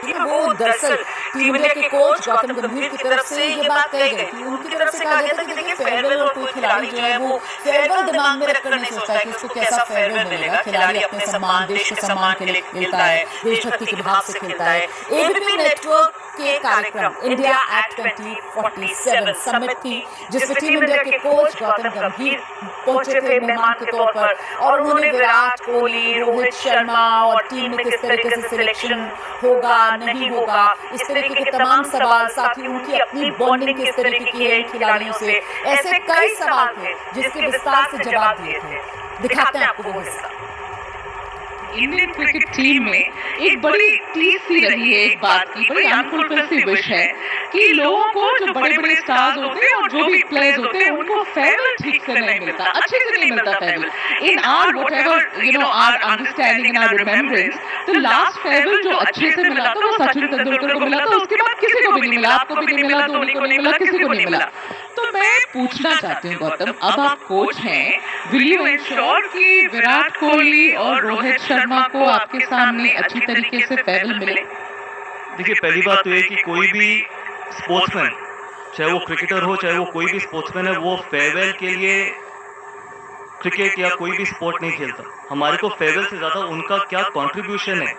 थी ना, वो दरअसल टीम इंडिया के कोच गौतम गंभीर की तरफ से ये बात कही गई थी। उनकी तरफ से कहा गया था कि देखिए फेयरवेल और कोई खिलाड़ी जो है वो फेयरवेल दिमाग में रखकर नहीं सोचता है कि उसको कैसा फेयरवेल मिलेगा। खिलाड़ी अपने सम्मान, देश के सम्मान के लिए खेलता है, देशभक्ति के भाव से खेलता है। एबीपी नेटवर्क के कार्यक्रम इंडिया एट 2047 समिट थी, जिसमें टीम इंडिया के कोच गौतम गंभीर पहुंचे थे मेहमान के तौर पर, और उन्होंने विराट कोहली, रोहित शर्मा और टीम में किस तरीके से सिलेक्शन होगा नहीं होगा, इस तरीके के तमाम सवाल, साथ ही उनकी अपनी बॉन्डिंग किस तरीके की है खिलाड़ियों से, ऐसे कई सवाल थे जिसके विस्तार से जवाब दिए थे। दिखाते हैं आपको वो हिस्सा। इंडियन क्रिकेट टीम में एक बड़ी टीस सी रही है एक बात की, बड़ी अनफुलफिल्ड सी विश है कि लोगों को, जो बड़े बड़े स्टार्स होते हैं और जो भी प्लेयर्स होते हैं, उनको फेयरवेल ठीक से नहीं मिलता, अच्छे से नहीं मिलता farewell. In our whatever you know our understanding in our remembrance, तो लास्ट फेयरवेल जो अच्छे से मिला था वो सचिन तेंदुलकर को मिला था, उसके बाद किसी को भी नहीं मिला, आपको भी नहीं मिला, धोनी को नहीं मिला, किसी को नहीं मिला। तो मैं पूछना चाहती हूँ गौतम, अब आप कोच हैं, विल यू इंश्योर कि विराट कोहली और रोहित शर्मा को आपके सामने अच्छी तरीके से फेयरवेल मिले? देखिए, पहली बात तो ये कि कोई भी स्पोर्ट्समैन, चाहे वो क्रिकेटर हो चाहे वो कोई भी स्पोर्ट्समैन है, वो फेयरवेल के लिए क्रिकेट या कोई भी स्पोर्ट नहीं खेलता। हमारे को फेयरवेल से ज़्यादा उनका क्या कंट्रीब्यूशन है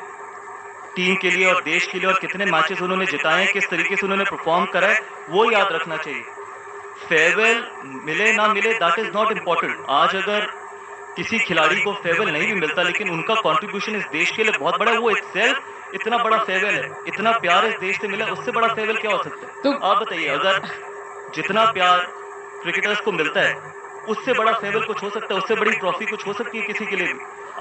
टीम के लिए और देश के लिए, और कितने मैचेस उन्होंने जिताए हैं, किस तरीके से उन्होंने परफॉर्म करा है, वो याद रखना चाहिए। फेयरवेल मिले ना मिले, दैट इज़ नॉट इम्पॉर्टेंट। आज अगर किसी खिलाड़ी को फेयरवेल नहीं भी मिलता, लेकिन उनका कंट्रीब्यूशन इस देश के लिए बहुत बड़ा है, वो इटसेल्फ इतना बड़ा फेयरवेल है, इतना प्यार इस देश से मिला, उससे बड़ा फेयरवेल क्या हो सकता है? तो आप बताइए, अगर जितना प्यार क्रिकेटर्स को मिलता है, उससे बड़ा फेयरवेल कुछ हो सकता है? उससे बड़ी ट्रॉफी कुछ हो सकती है किसी के लिए भी?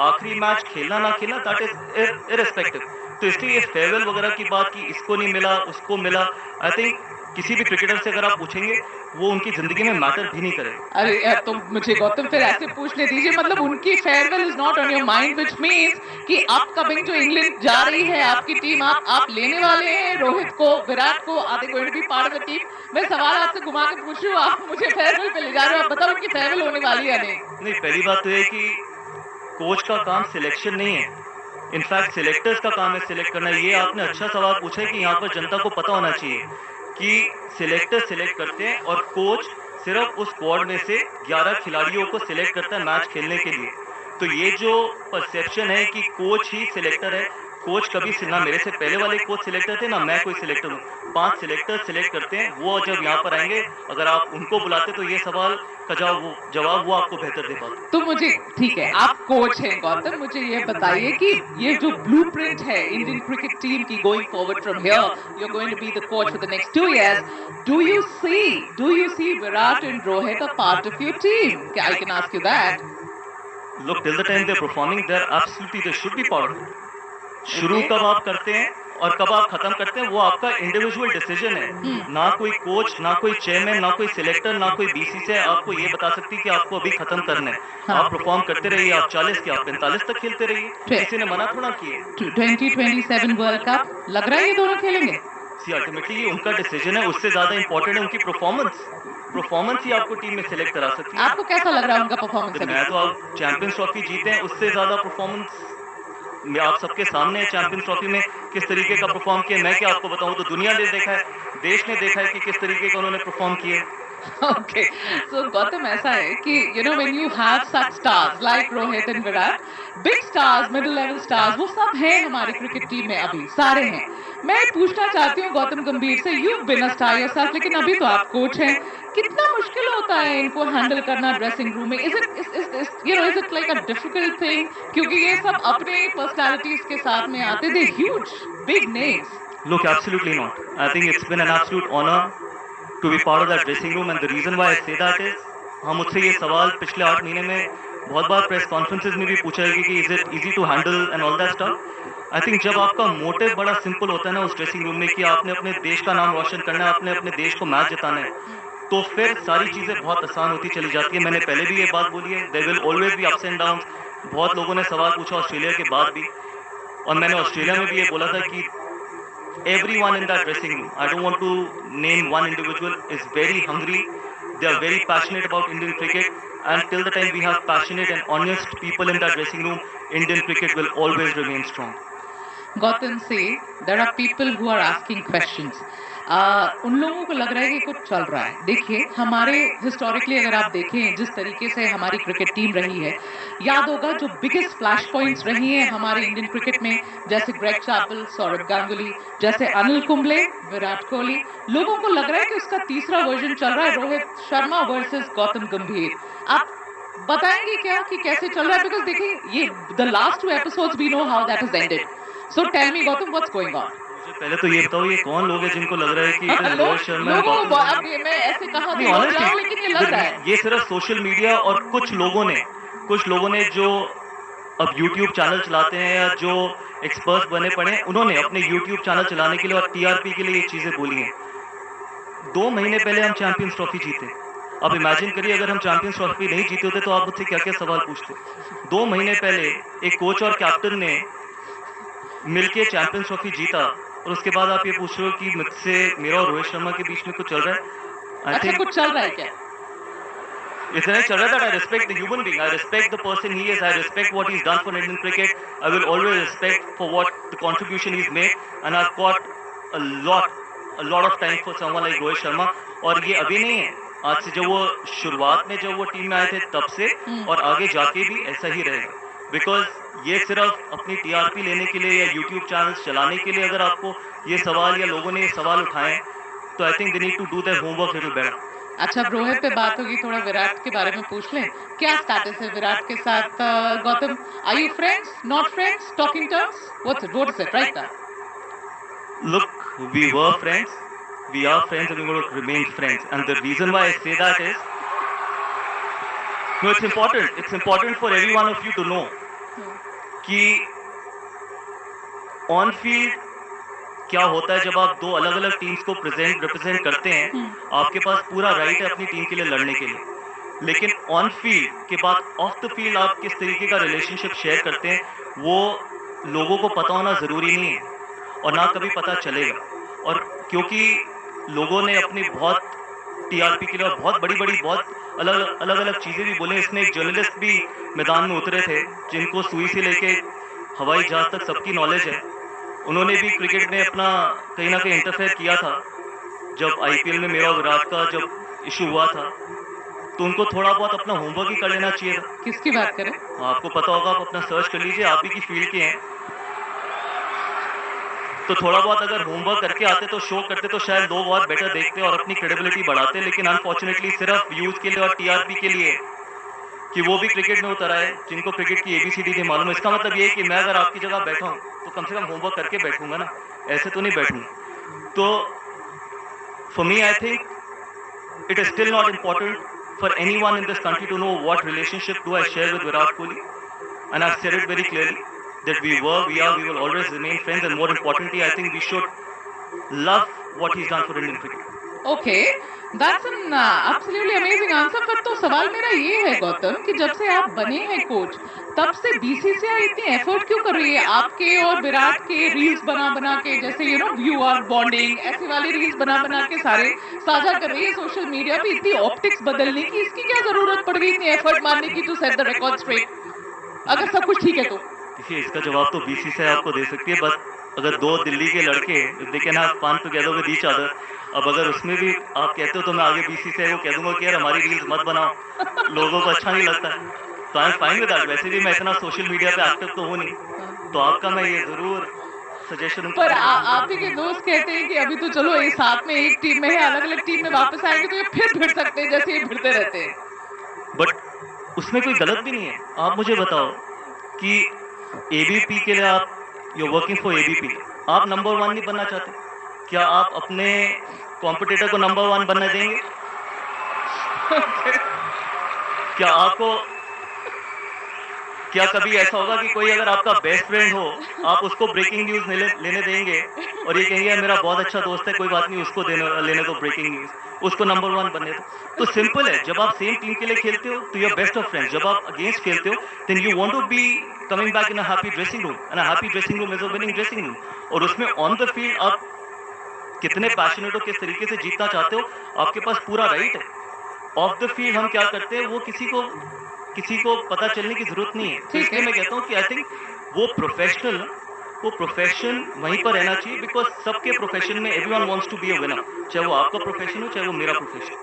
आखिरी मैच खेलना ना खेलना, दैट इज इररिस्पेक्टिव। तो इसलिए ये फेयरवेल वगैरह की बात की इसको नहीं मिला उसको मिला, आई थिंक किसी भी क्रिकेटर से अगर आप पूछेंगे, वो उनकी जिंदगी में मैटर भी नहीं करेगा। अरे यार, तो मुझे गौतम फिर ऐसे पूछने दीजिए, मतलब उनकी farewell is not on your mind, which means कि अपकमिंग जो इंग्लैंड जा रही है आपकी टीम, आप लेने वाले हैं रोहित को, विराट को, are they going to be part of the team? मैं सवाल आपसे घुमा के पूछ रही हूँ, आप मुझे फेयरवेल पे ले जा रहे हो, आप बताओ उनकी फेयरवेल होने वाली है नहीं? नहीं, पहली बात तो है कि कोच का काम सिलेक्शन नहीं है, इनफैक्ट सिलेक्टर्स का काम है सिलेक्ट करना। ये आपने अच्छा सवाल पूछा है कि यहाँ पर जनता को पता होना चाहिए कि सिलेक्टर सिलेक्ट करते हैं और कोच सिर्फ उस स्क्वाड में से 11 खिलाड़ियों को सिलेक्ट करता है मैच खेलने के लिए। तो ये जो परसेप्शन है कि कोच ही सिलेक्टर है, कोच कभी ना मेरे से पहले वाले कोच सिलेक्टर थे ना मैं कोई सिलेक्टर हूँ। 5 सिलेक्टर सिलेक्ट करते हैं, वो जब यहाँ पर आएंगे, अगर आप उनको बुलाते तो ये सवाल का जवाब वो आपको बेहतर दे पाते। तो मुझे, ठीक है, आप कोच हैं गौतम, मुझे ये बताइए कि ये जो ब्लूप्रिंट है इंडियन क्रिकेट टीम की going forward from here, you are going to be the coach for the next 2 years, do you see Virat and Rohit a part of your team? I can ask you that. Look, till the time they're performing, they should be part of it. शुरू कब आप करते हैं और कब आप खत्म करते हैं, वो आपका इंडिविजुअल डिसीजन है। ना कोई कोच, ना कोई चेयरमैन, ना कोई सिलेक्टर, ना कोई बीसीसीआई आपको ये बता सकती कि आपको अभी खत्म करना है। हाँ। आप परफॉर्म करते रहिए, आप 40 के आप 45 तक खेलते रहिए, किसी ने मना थोड़ा किए। 2027 वर्ल्ड कप लग रहा है ये दोनों खेलेंगे? सी अल्टीमेटली उनका डिसीजन है, उससे ज्यादा इंपॉर्टेंट है उनकी परफॉर्मेंस ही आपको टीम में सिलेक्ट करा सकती है। आपको कैसा लग रहा है उनका परफॉर्मेंस? मैं तो आप चैंपियंस ट्रॉफी जीते हैं, उससे ज्यादा परफॉर्मेंस आप सबके सामने है। चैंपियंस ट्रॉफी में किस तरीके का परफॉर्म किया, मैं क्या आपको बताऊं, तो दुनिया ने देखा है, देश ने देखा है कि किस तरीके का उन्होंने परफॉर्म किया। Okay, so गौतम, ऐसा है कि you know when you have such stars like Rohit and Virat, big stars, middle level stars, वो सब हैं हमारी क्रिकेट टीम में, अभी सारे हैं। मैं पूछना चाहती हूँ गौतम गंभीर से, you've been a star yourself, लेकिन अभी तो आप कोच हैं, कितना मुश्किल होता है इनको हैंडल करना ड्रेसिंग रूम में? is it like a difficult thing? क्योंकि ये सब अपने पर्सनालिटीज के साथ में आते, they huge big names. Look, absolutely not. I think it's been an absolute honor to be part of that dressing room, and the reason why I say that is, हाँ, मुझसे ये सवाल पिछले 8 महीने में बहुत बार प्रेस कॉन्फ्रेंसेज में भी पूछा है कि is it easy to handle and all that stuff. I think जब आपका मोटिव बड़ा सिंपल होता है ना उस ड्रेसिंग रूम में कि आपने अपने देश का नाम रोशन करना है, आपने अपने देश को मैच जिताना है, तो फिर सारी चीज़ें बहुत आसान होती चली जाती है। मैंने पहले भी ये बात बोली है, there will always be ups and downs. बहुत लोगों ने सवाल पूछा ऑस्ट्रेलिया के बाद भी, और मैंने ऑस्ट्रेलिया में भी ये बोला था कि everyone in that dressing room, I don't want to name one individual, is very hungry. They are very passionate about Indian cricket, and till the time we have passionate and honest people in that dressing room, Indian cricket will always remain strong. Gautam से there are people who are asking questions. उन लोगों को लग रहा है कि कुछ चल रहा है। देखिए, हमारे हिस्टोरिकली अगर आप देखें जिस तरीके से हमारी क्रिकेट टीम रही है, याद होगा जो बिगेस्ट फ्लैश पॉइंट्स रही हैं हमारे इंडियन क्रिकेट में, जैसे ग्रेग चैपल, सौरभ गांगुली, जैसे अनिल कुंबले, विराट कोहली। लोगों को लग रहा है कि उसका तीसरा वर्जन चल रहा है, रोहित शर्मा वर्सेस गौतम गंभीर। आप बताएंगे क्या कि कैसे चल रहा है? बिकॉज देखिए, ये the last 2 episodes we know how that has ended. So tell me Gautam, what's going on? मुझे पहले तो ये बताओ, ये कौन लोग हैं जिनको लग रहा है कि it is Rohit Sharma and लोगों गौतम को गंभीर? अब ये मैं ऐसे कहा नहीं, तो honestly, जाऊं, लेकिन ये लग रहा है। ये सिर्फ सोशल मीडिया और कुछ लोगों ने जो अब YouTube चैनल चलाते हैं या जो एक्सपर्ट बने पड़े हैं, उन्होंने अपने YouTube चैनल चलाने के लिए और TRP के लिए ये चीजें बोली हैं। 2 महीने पहले हम चैंपियंस ट्रॉफी जीते। अब इमेजिन करिए अगर हम चैंपियंस ट्रॉफी नहीं जीते होते तो आप मुझसे क्या क्या सवाल पूछते। 2 महीने पहले एक कोच और कैप्टन ने मिलके चैंपियंस ट्रॉफी जीता और उसके बाद आप ये पूछ रहे हो कि मुझसे, मेरा और रोहित शर्मा के बीच में कुछ चल रहा है। अच्छा, कुछ चल रहा है क्या? इतना ही चल रहा है that I respect the human being, I respect the person he is, I respect what he's done for Indian cricket, I will always respect for what the contribution he's made, and I've got a lot of time for someone like Rohit Sharma. और ये अभी नहीं है, आज से जब वो शुरुआत में जब वो टीम में आए थे तब से और आगे जाके भी ऐसा ही रहेगा। बिकॉज ये सिर्फ अपनी TRP लेने के लिए या YouTube चैनल्स चलाने के लिए अगर आपको ये सवाल या लोगों ने ये सवाल उठाए तो I think they need to do their homework little better. अच्छा, अब रोहित पे बात होगी, थोड़ा विराट के बारे में पूछ लें। क्या स्टेटस है विराट के साथ? Gautam, are you friends, not friends, talking terms? What's it right now? Look, we were friends, we are friends, and we're going to remain friends. And the reason why I say that is, no, it's important. It's important for every one of you to know कि on field क्या होता है जब आप 2 अलग-अलग teams को represent करते हैं। आपके पास पूरा राइट है अपनी टीम के लिए लड़ने के लिए, लेकिन ऑन फील्ड के बाद ऑफ द फील्ड आप किस तरीके का रिलेशनशिप शेयर करते हैं वो लोगों को पता होना ज़रूरी नहीं है और ना कभी पता चलेगा। और क्योंकि लोगों ने अपनी बहुत TRP के लिए बहुत बड़ी बहुत अलग चीज़ें भी बोले। इसमें एक जर्नलिस्ट भी मैदान में उतरे थे जिनको सुई से लेके हवाई जहाज तक सबकी नॉलेज है। उन्होंने भी क्रिकेट में अपना कहीं ना कहीं इंटरफेयर किया था। जब IPL में मेरा और विराट का जब इशू हुआ था तो उनको थोड़ा बहुत अपना होमवर्क ही कर लेना चाहिए था। किसकी बात करें? आपको पता होगा, आप अपना सर्च कर लीजिए, आप ही की फील्ड के हैं, तो थोड़ा बहुत अगर होमवर्क करके आते तो शो करते तो शायद लोग और बेटर देखते और अपनी क्रेडिबिलिटी बढ़ाते। लेकिन अनफॉर्चुनेटली सिर्फ व्यूज के लिए और TRP के लिए कि वो भी क्रिकेट में उतर आए जिनको क्रिकेट की ABCD नहीं मालूम। इसका मतलब ये है कि मैं अगर आपकी जगह बैठा हूँ तो कम से कम होमवर्क करके बैठूंगा ना, ऐसे तो नहीं बैठूंगा। तो for me I think it is still not important for anyone in this country to know what relationship do I share with Virat Kohli, and I said it very clearly that we will always remain friends, and more importantly I think we should love what he's done for Indian cricket. Okay, that's an absolutely amazing answer। पर तो सवाल मेरा ये है गौतम कि जब से आप बने हैं कोच तब से BCCI इतनी एफर्ट क्यों कर रही है आपके और विराट के रील्स बना के, जैसे you know we are bonding, ऐसे वाले रील्स बना के सारे साझा कर रही है सोशल मीडिया पे। इतनी ऑप्टिक्स बदलने की इसकी क्या जरूरत पड़ गई, इतनी एफर्ट मारने की to set the record straight, अगर सब कुछ ठीक है तो? देखिए, इसका जवाब तो BCCI आपको दे सकती है। बस अगर 2 दिल्ली के लड़के they can have fun together with each other, अब अगर उसमें भी आप कहते हो तो मैं आगे BCCI को कह दूंगा कि यार हमारी रील्स मत बनाओ, लोगों को अच्छा नहीं लगता है, तो I am fine with that. वैसे भी मैं इतना सोशल मीडिया पे एक्टिव तो हूँ नहीं, तो आपका मैं ये जरूर सजेशन। पर आप ही के दोस्त कहते हैं कि अभी तो चलो ये साथ में एक टीम में है, अलग-अलग टीम में वापस आएंगे तो ये फिर भिड़ सकते हैं जैसे ये भिड़ते रहते हैं। बट उसमें कोई गलत भी नहीं है। आप मुझे बताओ कि ABP के लिए आप यू वर्किंग फॉर ABP, आप नंबर 1 नहीं बनना चाहते? क्या आप अपने कॉम्पिटिटर को नंबर 1 बनने देंगे? क्या कभी ऐसा होगा कि कोई अगर आपका बेस्ट फ्रेंड हो आप उसको ब्रेकिंग न्यूज लेने देंगे और ये कहेंगे मेरा बहुत अच्छा दोस्त है, कोई बात नहीं, उसको लेने दो ब्रेकिंग न्यूज, उसको नंबर 1 बनने दो? तो सिंपल है, जब आप सेम टीम के लिए खेलते हो तो you are best of friends. जब आप अगेंस्ट खेलते हो then you want to be coming back in a happy dressing room, and a happy dressing room is a winning dressing room. और उसमें ऑन द फील्ड आप कितने passionate हो, किस तरीके से जीतना चाहते हो, आपके पास पूरा राइट है। ऑफ द फील्ड हम क्या करते हैं वो किसी को पता चलने की जरूरत नहीं है। तो इसलिए मैं कहता हूँ कि आई थिंक वो प्रोफेशनल वो प्रोफेशन वहीं पर रहना चाहिए, बिकॉज सबके प्रोफेशन में everyone wants to be a winner, चाहे वो आपका प्रोफेशन हो चाहे वो मेरा प्रोफेशन।